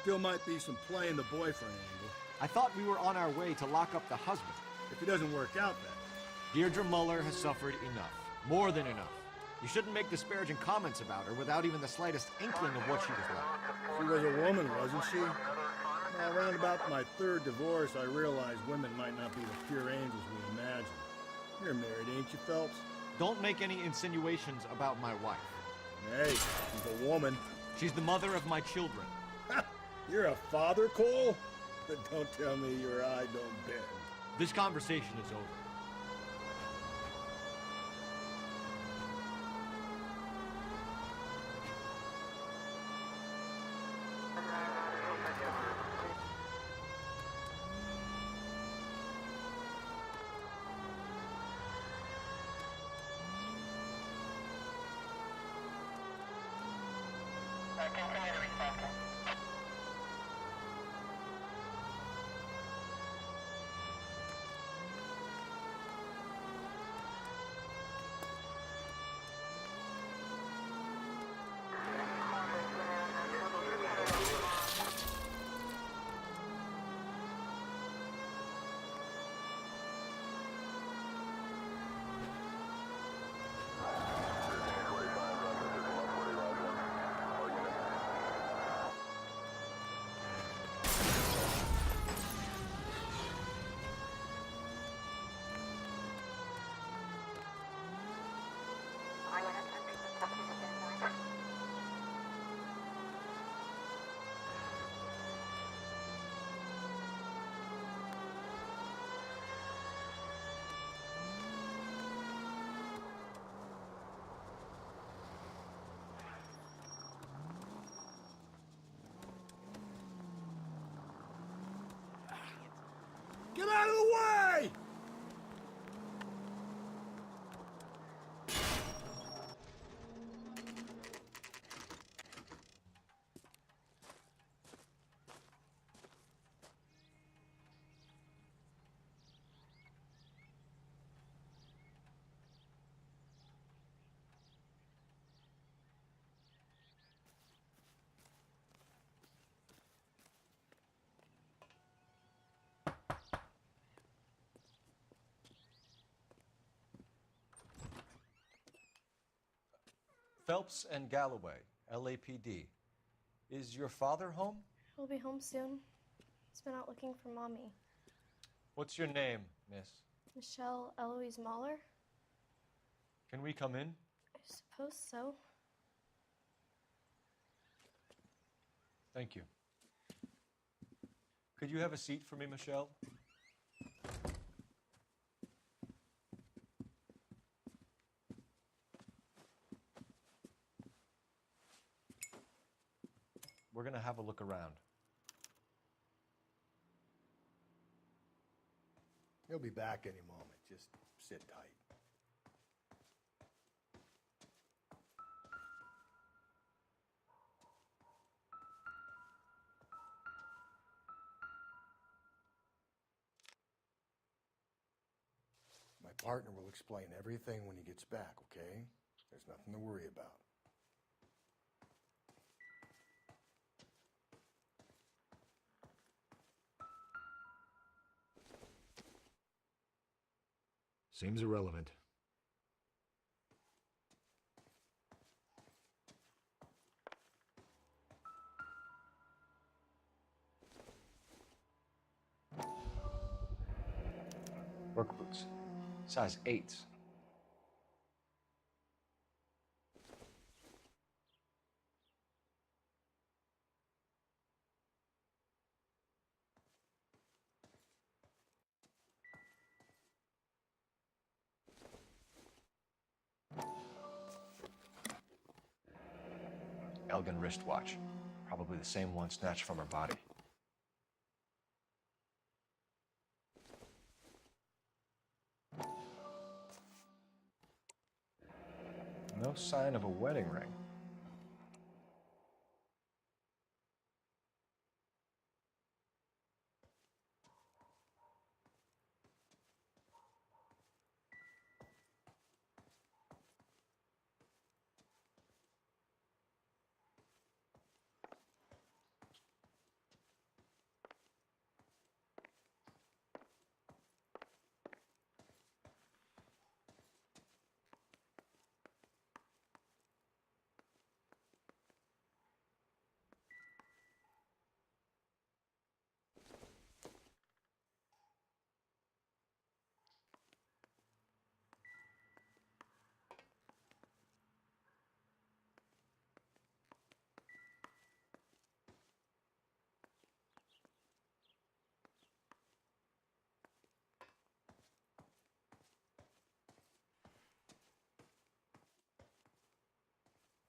Still might be some playing the boyfriend angle. I thought we were on our way to lock up the husband. If it doesn't work out, then. Deirdre Muller has suffered enough. More than enough. You shouldn't make disparaging comments about her without even the slightest inkling of what she was like. She was a woman, wasn't she? Now, around about my third divorce, I realized women might not be the pure angels we imagine. You're married, ain't you, Phelps? Don't make any insinuations about my wife. Hey, she's a woman. She's the mother of my children. You're a father, Cole? Don't tell me your eye don't bend. This conversation is over. Continue to respond. Get out of the way! Phelps and Galloway, LAPD. Is your father home? He'll be home soon. He's been out looking for Mommy. What's your name, miss? Michelle Eloise Mahler? Can we come in? I suppose so. Thank you. Could you have a seat for me, Michelle? We're going to have a look around. He'll be back any moment. Just sit tight. My partner will explain everything when he gets back, okay? There's nothing to worry about. Seems irrelevant. Work boots. Size 8s. Elgin wristwatch. Probably the same one snatched from her body. No sign of a wedding ring.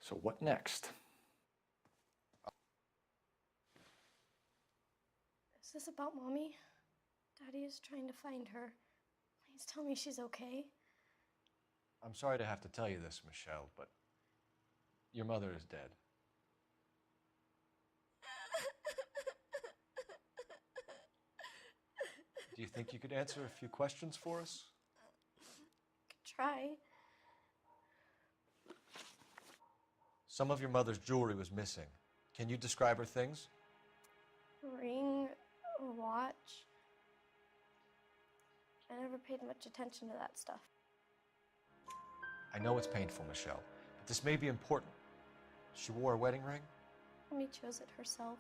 So what next? Is this about Mommy? Daddy is trying to find her. Please tell me she's okay. I'm sorry to have to tell you this, Michelle, but your mother is dead. Do you think you could answer a few questions for us? Could try. Some of your mother's jewelry was missing. Can you describe her things? A ring, a watch. I never paid much attention to that stuff. I know it's painful, Michelle, but this may be important. She wore a wedding ring? Mommy chose it herself.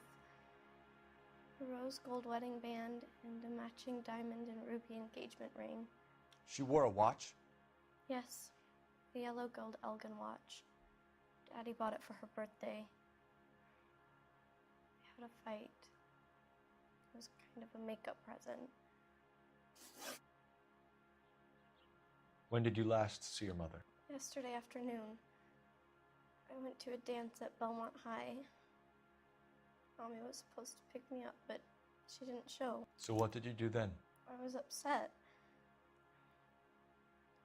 A rose gold wedding band and a matching diamond and ruby engagement ring. She wore a watch? Yes, the yellow gold Elgin watch. Daddy bought it for her birthday. We had a fight. It was kind of a makeup present. When did you last see your mother? Yesterday afternoon. I went to a dance at Belmont High. Mommy was supposed to pick me up, but she didn't show. So what did you do then? I was upset.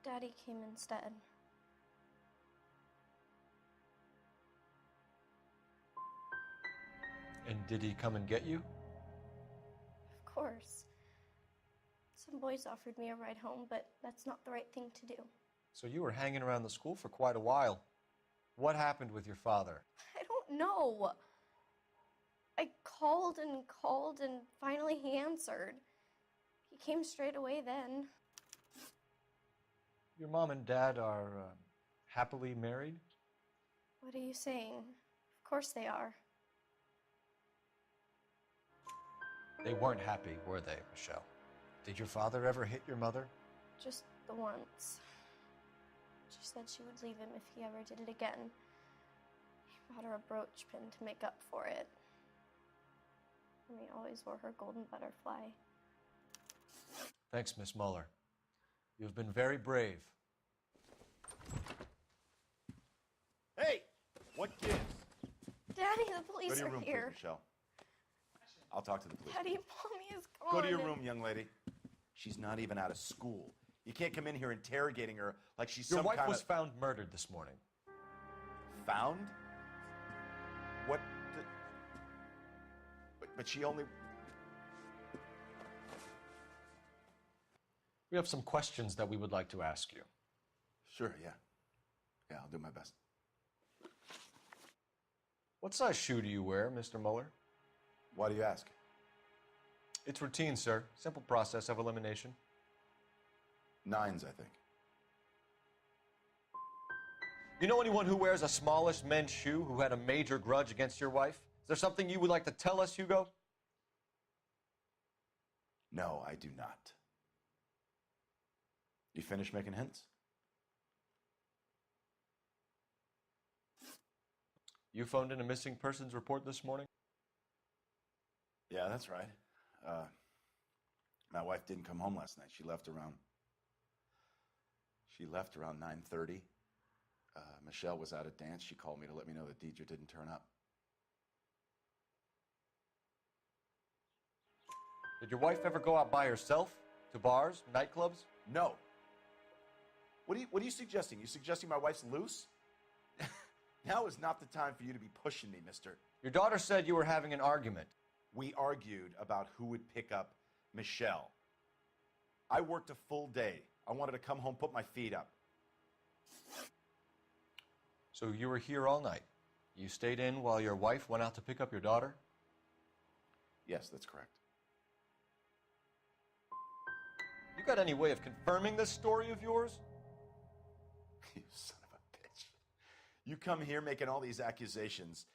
Daddy came instead. And did he come and get you? Of course. Some boys offered me a ride home, but that's not the right thing to do. So you were hanging around the school for quite a while. What happened with your father? I don't know. I called and finally he answered. He came straight away then. Your mom and dad are happily married? What are you saying? Of course they are. They weren't happy, were they, Michelle? Did your father ever hit your mother? Just the once. She said she would leave him if he ever did it again. He bought her a brooch pin to make up for it. And he always wore her golden butterfly. Thanks, Miss Muller. You've been very brave. Hey! What gives? Daddy, the Go police to your are room, please, here. Michelle. I'll talk to the police. Daddy, Mommy is gone. Go to your room, young lady. She's not even out of school. You can't come in here interrogating her like she's Your some wife kind was of... found murdered this morning. Found? What the... But she only... We have some questions that we would like to ask you. Sure, yeah. Yeah, I'll do my best. What size shoe do you wear, Mr. Muller? Why do you ask? It's routine, sir. Simple process of elimination. 9s, I think. You know anyone who wears a smallish men's shoe who had a major grudge against your wife? Is there something you would like to tell us, Hugo? No, I do not. You finished making hints? You phoned in a missing persons report this morning? Yeah, that's right. My wife didn't come home last night. She left around 9:30. Michelle was out at dance. She called me to let me know that Deidre didn't turn up. Did your wife ever go out by herself? To bars, nightclubs? No. What are you suggesting? You suggesting my wife's loose? Now is not the time for you to be pushing me, mister. Your daughter said you were having an argument. We argued about who would pick up Michelle. I worked a full day. I wanted to come home, put my feet up. So you were here all night. You stayed in while your wife went out to pick up your daughter? Yes, that's correct. You got any way of confirming this story of yours? You son of a bitch. You come here making all these accusations.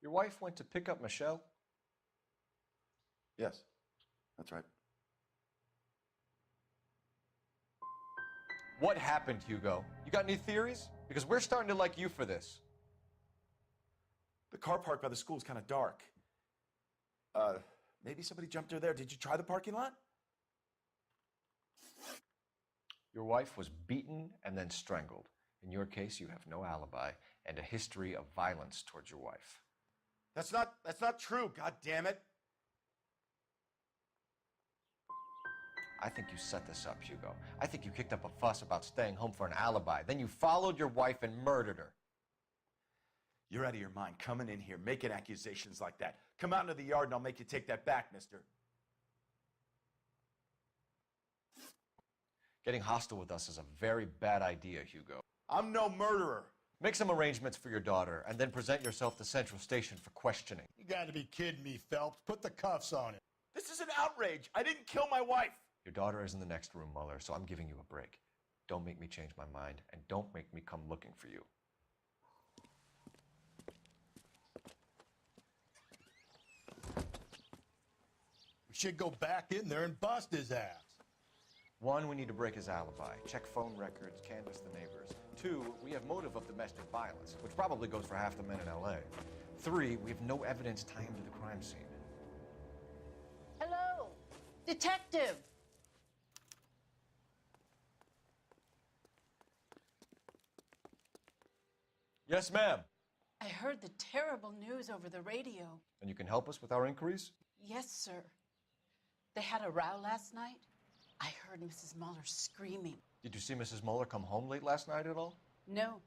Your wife went to pick up Michelle? Yes, that's right. What happened, Hugo? You got any theories? Because we're starting to like you for this. The car park by the school is kind of dark. Maybe somebody jumped her there. Did you try the parking lot? Your wife was beaten and then strangled. In your case, you have no alibi and a history of violence towards your wife. That's not true, god damn it. I think you set this up, Hugo. I think you kicked up a fuss about staying home for an alibi. Then you followed your wife and murdered her. You're out of your mind coming in here making accusations like that. Come out into the yard and I'll make you take that back, mister. Getting hostile with us is a very bad idea, Hugo. I'm no murderer. Make some arrangements for your daughter and then present yourself to Central Station for questioning. You gotta be kidding me, Phelps. Put the cuffs on him. This is an outrage. I didn't kill my wife. Your daughter is in the next room, Mueller, so I'm giving you a break. Don't make me change my mind, and don't make me come looking for you. We should go back in there and bust his ass. 1, we need to break his alibi. Check phone records, canvass the neighbors. 2, we have motive of domestic violence, which probably goes for half the men in L.A. 3, we have no evidence tying him to the crime scene. Hello, detective. Yes, ma'am. I heard the terrible news over the radio. And you can help us with our inquiries? Yes, sir. They had a row last night. I heard Mrs. Mueller screaming. Did you see Mrs. Mueller come home late last night at all? No,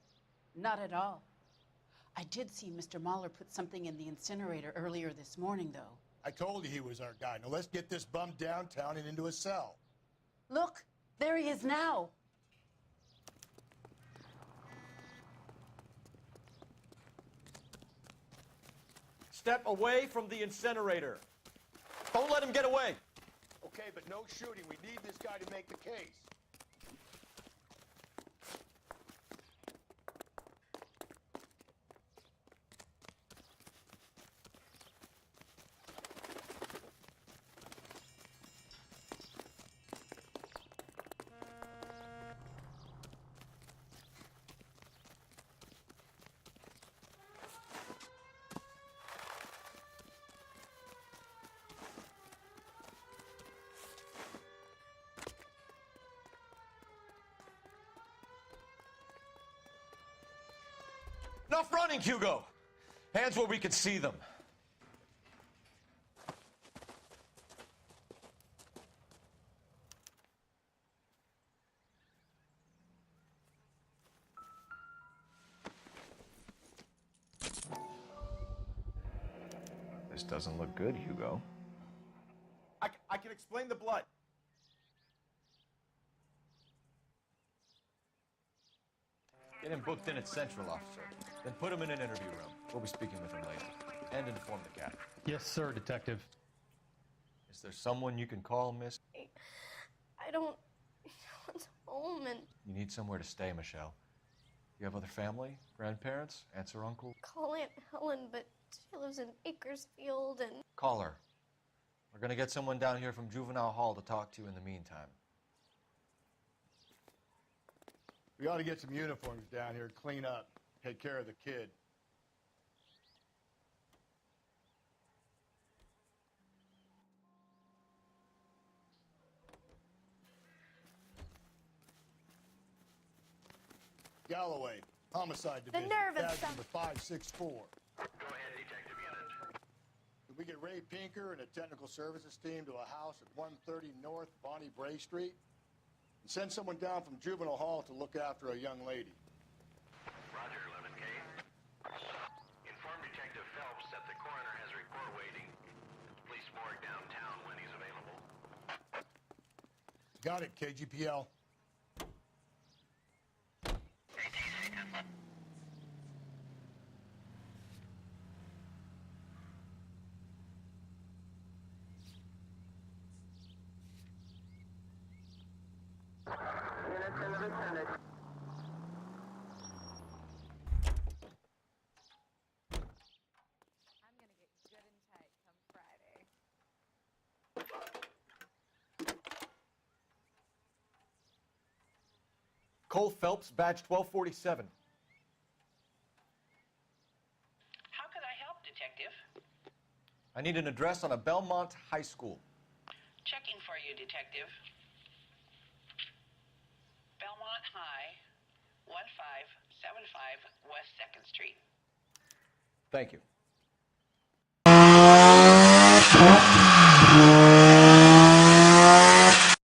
not at all. I did see Mr. Mueller put something in the incinerator earlier this morning, though. I told you he was our guy. Now let's get this bum downtown and into a cell. Look, there he is now. Step away from the incinerator. Don't let him get away. Okay, but no shooting. We need this guy to make the case. Enough running, Hugo. Hands where we can see them. This doesn't look good, Hugo. I can explain the blood. Get him booked in at Central, officer. Then put him in an interview room. We'll be speaking with him later. And inform the cat. Yes, sir, Detective. Is there someone you can call, miss? I don't want home and You need somewhere to stay, Michelle. You have other family? Grandparents? Aunts or uncles? call Aunt Helen, but she lives in Bakersfield and Call her. We're gonna get someone down here from Juvenile Hall to talk to you in the meantime. We ought to get some uniforms down here, clean up, take care of the kid. Galloway, Homicide Division. nerve of badge some- number 564. Go ahead, Detective Unit. Can we get Ray Pinker and a technical services team to a house at 130 North Bonnie Bray Street? And send someone down from juvenile hall to look after a young lady. Roger, 11K. Inform Detective Phelps that the coroner has a report waiting at the police morgue downtown when he's available. Got it, KGPL. Units in the vicinity. I'm gonna get good and tight come Friday. Cole Phelps, badge 1247. How can I help, Detective? I need an address on a Belmont High School. Checking for you, Detective. Belmont High, 1575 West 2nd Street. Thank you.